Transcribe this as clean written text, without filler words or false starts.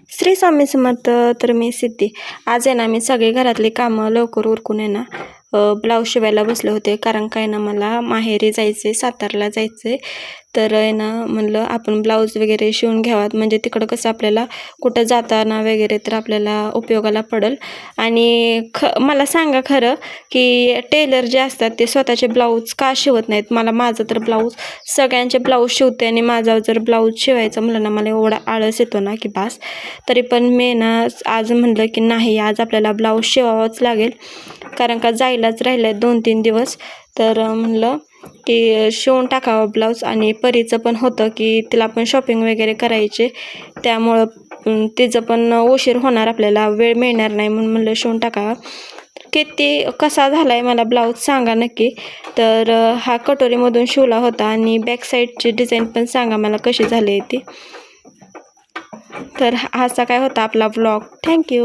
श्री स्वामी समर्थ. तर मी सिद्धी. आज आहे ना, मी सगळी घरातली कामं लवकर उरकून आहे ना, ब्लाऊज शिवायला बसले होते. कारण काय ना, मला माहेरी जायचं आहे, सातारला जायचं आहे. तर आहे ना, म्हणलं आपण ब्लाऊज वगैरे शिवून घ्यावात, म्हणजे तिकडं कसं आपल्याला कुठं जाताना वगैरे तर आपल्याला उपयोगाला पडेल. आणि मला सांगा खरं, की टेलर जे असतात ते स्वतःचे ब्लाऊज का शिवत नाहीत? माझं तर ब्लाऊज सगळ्यांचे ब्लाऊज शिवते आणि माझा जर ब्लाऊज शिवायचा म्हणलं ना, मला एवढा आळस येतो ना की बास. तरी पण मी ना आज म्हणलं की नाही, आज आपल्याला ब्लाऊज शिवावाच लागेल, कारण का जायलाच राहिलं आहे 2-3 दिवस. तर म्हणलं की शिवून टाकावं ब्लाऊज. आणि परीचं पण होतं की तिला पण शॉपिंग वगैरे करायचे, त्यामुळं तिचं पण उशीर होणार, आपल्याला वेळ मिळणार नाही, म्हणून म्हणलं शिवून टाकावा. किती कसा झाला आहे मला ब्लाऊज सांगा नक्की. तर हा कटोरीमधून शिवला होता आणि बॅक साईडची डिझाईन पण सांगा मला कशी झाली आहे ती. तर असा काय होता आपला व्लॉग. थँक्यू.